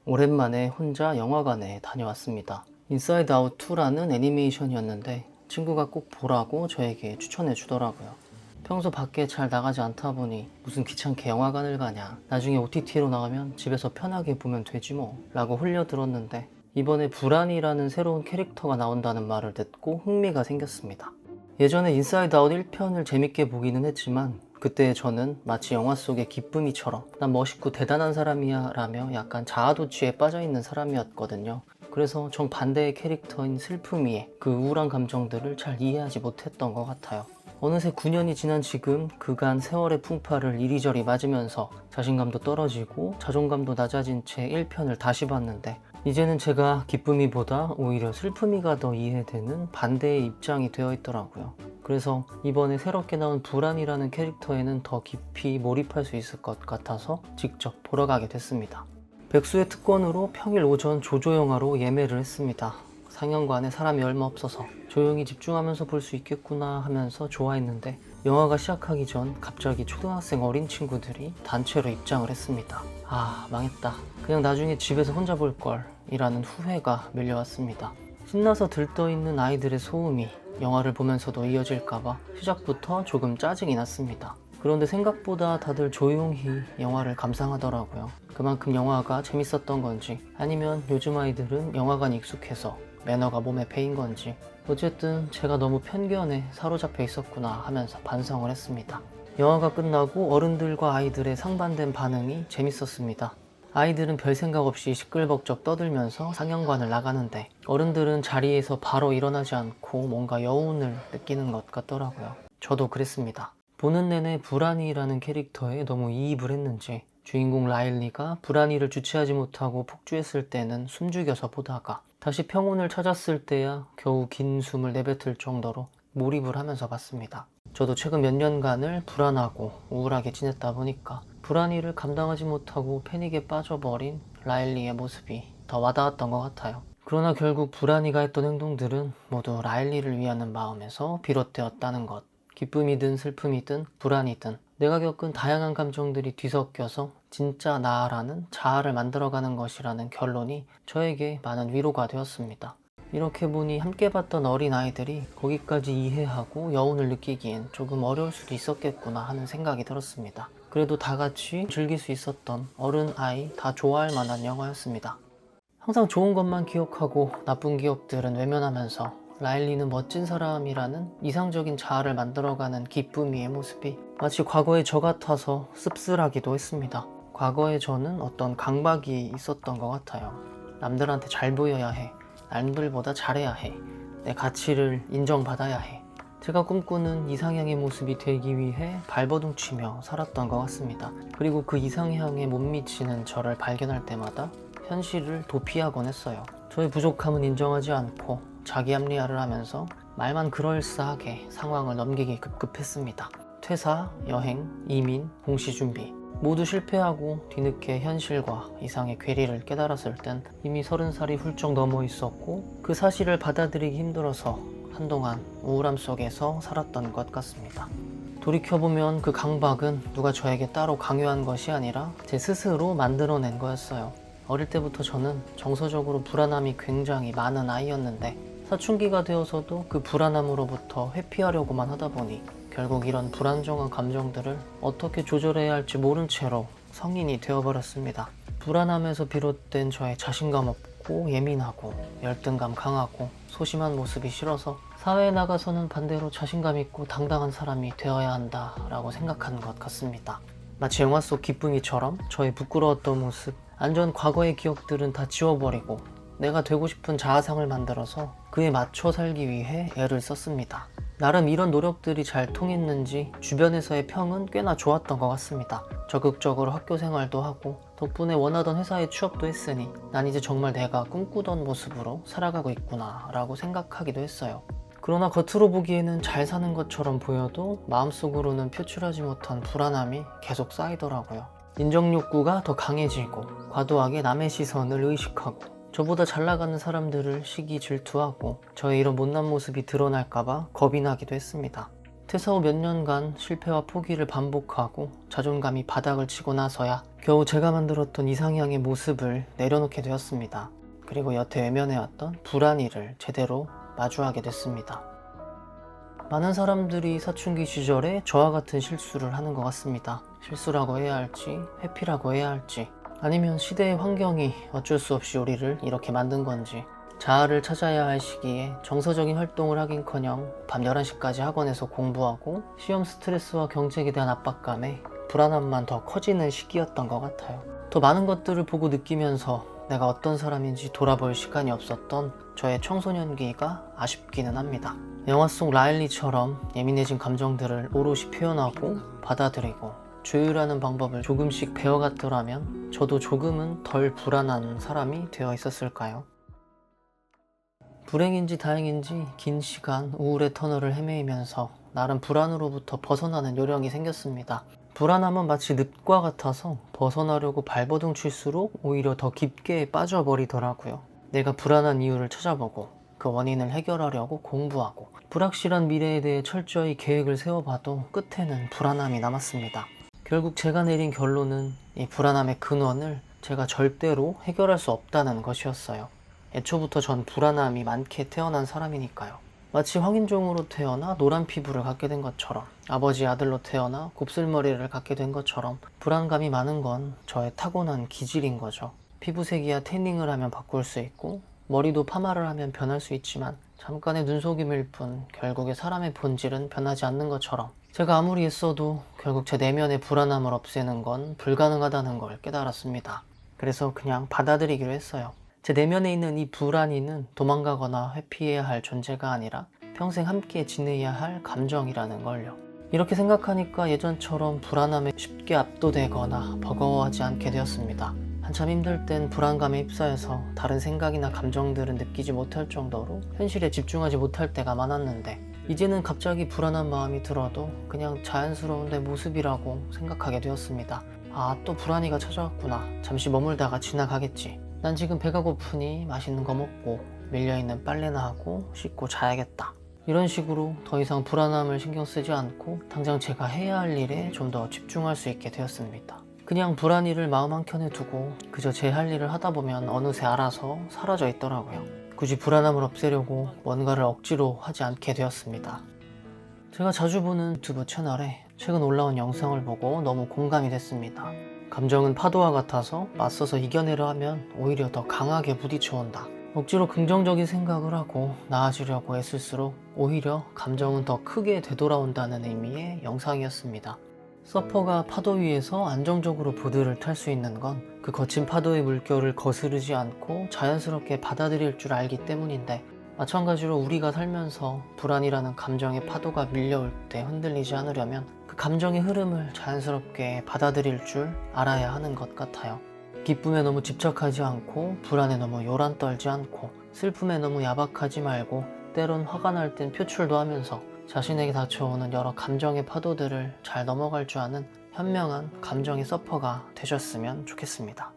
오랜만에 혼자 영화관에 다녀왔습니다. 인사이드 아웃 2라는 애니메이션이었는데 친구가 꼭 보라고 저에게 추천해 주더라고요. 평소 밖에 잘 나가지 않다 보니 무슨 귀찮게 영화관을 가냐, 나중에 OTT로 나가면 집에서 편하게 보면 되지 뭐 라고 흘려들었는데, 이번에 불안이라는 새로운 캐릭터가 나온다는 말을 듣고 흥미가 생겼습니다. 예전에 인사이드 아웃 1편을 재밌게 보기는 했지만 그때 저는 마치 영화 속의 기쁨이처럼 난 멋있고 대단한 사람이야 라며 약간 자아도취에 빠져있는 사람이었거든요. 그래서 정반대의 캐릭터인 슬픔이의 그 우울한 감정들을 잘 이해하지 못했던 것 같아요. 어느새 9년이 지난 지금 그간 세월의 풍파를 이리저리 맞으면서 자신감도 떨어지고 자존감도 낮아진 채 1편을 다시 봤는데, 이제는 제가 기쁨이보다 오히려 슬픔이가 더 이해되는 반대의 입장이 되어 있더라고요. 그래서 이번에 새롭게 나온 불안이라는 캐릭터에는 더 깊이 몰입할 수 있을 것 같아서 직접 보러 가게 됐습니다. 백수의 특권으로 평일 오전 조조영화로 예매를 했습니다. 상영관에 사람이 얼마 없어서 조용히 집중하면서 볼 수 있겠구나 하면서 좋아했는데, 영화가 시작하기 전 갑자기 초등학생 어린 친구들이 단체로 입장을 했습니다. 아, 망했다. 그냥 나중에 집에서 혼자 볼 걸 이라는 후회가 밀려왔습니다. 신나서 들떠있는 아이들의 소음이 영화를 보면서도 이어질까봐 시작부터 조금 짜증이 났습니다. 그런데 생각보다 다들 조용히 영화를 감상하더라고요. 그만큼 영화가 재밌었던 건지, 아니면 요즘 아이들은 영화관이 익숙해서 매너가 몸에 배인 건지, 어쨌든 제가 너무 편견에 사로잡혀 있었구나 하면서 반성을 했습니다. 영화가 끝나고 어른들과 아이들의 상반된 반응이 재밌었습니다. 아이들은 별 생각 없이 시끌벅적 떠들면서 상영관을 나가는데, 어른들은 자리에서 바로 일어나지 않고 뭔가 여운을 느끼는 것 같더라고요. 저도 그랬습니다. 보는 내내 불안이라는 캐릭터에 너무 이입을 했는지 주인공 라일리가 불안이를 주체하지 못하고 폭주했을 때는 숨죽여서 보다가 다시 평온을 찾았을 때야 겨우 긴 숨을 내뱉을 정도로 몰입을 하면서 봤습니다. 저도 최근 몇 년간을 불안하고 우울하게 지냈다 보니까 불안이를 감당하지 못하고 패닉에 빠져버린 라일리의 모습이 더 와닿았던 것 같아요. 그러나 결국 불안이가 했던 행동들은 모두 라일리를 위하는 마음에서 비롯되었다는 것. 기쁨이든 슬픔이든 불안이든 내가 겪은 다양한 감정들이 뒤섞여서 진짜 나라는 자아를 만들어가는 것이라는 결론이 저에게 많은 위로가 되었습니다. 이렇게 보니 함께 봤던 어린아이들이 거기까지 이해하고 여운을 느끼기엔 조금 어려울 수도 있었겠구나 하는 생각이 들었습니다. 그래도 다 같이 즐길 수 있었던 어른, 아이 다 좋아할 만한 영화였습니다. 항상 좋은 것만 기억하고 나쁜 기억들은 외면하면서 라일리는 멋진 사람이라는 이상적인 자아를 만들어가는 기쁨이의 모습이 마치 과거의 저 같아서 씁쓸하기도 했습니다. 과거의 저는 어떤 강박이 있었던 것 같아요. 남들한테 잘 보여야 해. 남들보다 잘해야 해. 내 가치를 인정받아야 해. 제가 꿈꾸는 이상향의 모습이 되기 위해 발버둥치며 살았던 것 같습니다. 그리고 그 이상향에 못 미치는 저를 발견할 때마다 현실을 도피하곤 했어요. 저의 부족함은 인정하지 않고 자기 합리화를 하면서 말만 그럴싸하게 상황을 넘기기 급급했습니다. 퇴사, 여행, 이민, 공시 준비 모두 실패하고 뒤늦게 현실과 이상의 괴리를 깨달았을 땐 이미 30살이 훌쩍 넘어 있었고, 그 사실을 받아들이기 힘들어서 한동안 우울함 속에서 살았던 것 같습니다. 돌이켜보면 그 강박은 누가 저에게 따로 강요한 것이 아니라 제 스스로 만들어낸 거였어요. 어릴 때부터 저는 정서적으로 불안함이 굉장히 많은 아이였는데, 사춘기가 되어서도 그 불안함으로부터 회피하려고만 하다 보니 결국 이런 불안정한 감정들을 어떻게 조절해야 할지 모른 채로 성인이 되어버렸습니다. 불안함에서 비롯된 저의 자신감 없고 예민하고 열등감 강하고 소심한 모습이 싫어서 사회에 나가서는 반대로 자신감 있고 당당한 사람이 되어야 한다라고 생각하는 것 같습니다. 마치 영화 속 기쁨이처럼 저의 부끄러웠던 모습, 안전 과거의 기억들은 다 지워버리고 내가 되고 싶은 자아상을 만들어서 그에 맞춰 살기 위해 애를 썼습니다. 나름 이런 노력들이 잘 통했는지 주변에서의 평은 꽤나 좋았던 것 같습니다. 적극적으로 학교 생활도 하고 덕분에 원하던 회사에 취업도 했으니 난 이제 정말 내가 꿈꾸던 모습으로 살아가고 있구나 라고 생각하기도 했어요. 그러나 겉으로 보기에는 잘 사는 것처럼 보여도 마음속으로는 표출하지 못한 불안함이 계속 쌓이더라고요. 인정 욕구가 더 강해지고 과도하게 남의 시선을 의식하고 저보다 잘 나가는 사람들을 시기 질투하고 저의 이런 못난 모습이 드러날까봐 겁이 나기도 했습니다. 퇴사 후 몇 년간 실패와 포기를 반복하고 자존감이 바닥을 치고 나서야 겨우 제가 만들었던 이상향의 모습을 내려놓게 되었습니다. 그리고 여태 외면해왔던 불안이를 제대로 마주하게 됐습니다. 많은 사람들이 사춘기 시절에 저와 같은 실수를 하는 것 같습니다. 실수라고 해야 할지 회피라고 해야 할지, 아니면 시대의 환경이 어쩔 수 없이 우리를 이렇게 만든 건지, 자아를 찾아야 할 시기에 정서적인 활동을 하긴커녕 밤 11시까지 학원에서 공부하고 시험 스트레스와 경쟁에 대한 압박감에 불안함만 더 커지는 시기였던 것 같아요. 더 많은 것들을 보고 느끼면서 내가 어떤 사람인지 돌아볼 시간이 없었던 저의 청소년기가 아쉽기는 합니다. 영화 속 라일리처럼 예민해진 감정들을 오롯이 표현하고 받아들이고 조율하는 방법을 조금씩 배워갔더라면 저도 조금은 덜 불안한 사람이 되어 있었을까요? 불행인지 다행인지 긴 시간 우울의 터널을 헤매이면서 나름 불안으로부터 벗어나는 요령이 생겼습니다. 불안함은 마치 늪과 같아서 벗어나려고 발버둥 칠수록 오히려 더 깊게 빠져버리더라고요. 내가 불안한 이유를 찾아보고 그 원인을 해결하려고 공부하고 불확실한 미래에 대해 철저히 계획을 세워봐도 끝에는 불안함이 남았습니다. 결국 제가 내린 결론은 이 불안함의 근원을 제가 절대로 해결할 수 없다는 것이었어요. 애초부터 전 불안함이 많게 태어난 사람이니까요. 마치 황인종으로 태어나 노란 피부를 갖게 된 것처럼, 아버지 아들로 태어나 곱슬머리를 갖게 된 것처럼 불안감이 많은 건 저의 타고난 기질인 거죠. 피부색이야 태닝을 하면 바꿀 수 있고 머리도 파마를 하면 변할 수 있지만 잠깐의 눈속임일 뿐 결국에 사람의 본질은 변하지 않는 것처럼 제가 아무리 애써도 결국 제 내면의 불안함을 없애는 건 불가능하다는 걸 깨달았습니다. 그래서 그냥 받아들이기로 했어요. 제 내면에 있는 이 불안이는 도망가거나 회피해야 할 존재가 아니라 평생 함께 지내야 할 감정이라는 걸요. 이렇게 생각하니까 예전처럼 불안함에 쉽게 압도되거나 버거워하지 않게 되었습니다. 한참 힘들 땐 불안감에 휩싸여서 다른 생각이나 감정들은 느끼지 못할 정도로 현실에 집중하지 못할 때가 많았는데, 이제는 갑자기 불안한 마음이 들어도 그냥 자연스러운 내 모습이라고 생각하게 되었습니다. 아, 또 불안이가 찾아왔구나. 잠시 머물다가 지나가겠지. 난 지금 배가 고프니 맛있는 거 먹고 밀려있는 빨래나 하고 씻고 자야겠다. 이런 식으로 더 이상 불안함을 신경 쓰지 않고 당장 제가 해야 할 일에 좀 더 집중할 수 있게 되었습니다. 그냥 불안이를 마음 한켠에 두고 그저 제 할 일을 하다 보면 어느새 알아서 사라져 있더라고요. 굳이 불안함을 없애려고 뭔가를 억지로 하지 않게 되었습니다. 제가 자주 보는 유튜브 채널에 최근 올라온 영상을 보고 너무 공감이 됐습니다. 감정은 파도와 같아서 맞서서 이겨내려 하면 오히려 더 강하게 부딪혀온다. 억지로 긍정적인 생각을 하고 나아지려고 애쓸수록 오히려 감정은 더 크게 되돌아온다는 의미의 영상이었습니다. 서퍼가 파도 위에서 안정적으로 보드를 탈 수 있는 건 그 거친 파도의 물결을 거스르지 않고 자연스럽게 받아들일 줄 알기 때문인데, 마찬가지로 우리가 살면서 불안이라는 감정의 파도가 밀려올 때 흔들리지 않으려면 그 감정의 흐름을 자연스럽게 받아들일 줄 알아야 하는 것 같아요. 기쁨에 너무 집착하지 않고, 불안에 너무 요란 떨지 않고, 슬픔에 너무 야박하지 말고, 때론 화가 날 땐 표출도 하면서 자신에게 닥쳐오는 여러 감정의 파도들을 잘 넘어갈 줄 아는 현명한 감정의 서퍼가 되셨으면 좋겠습니다.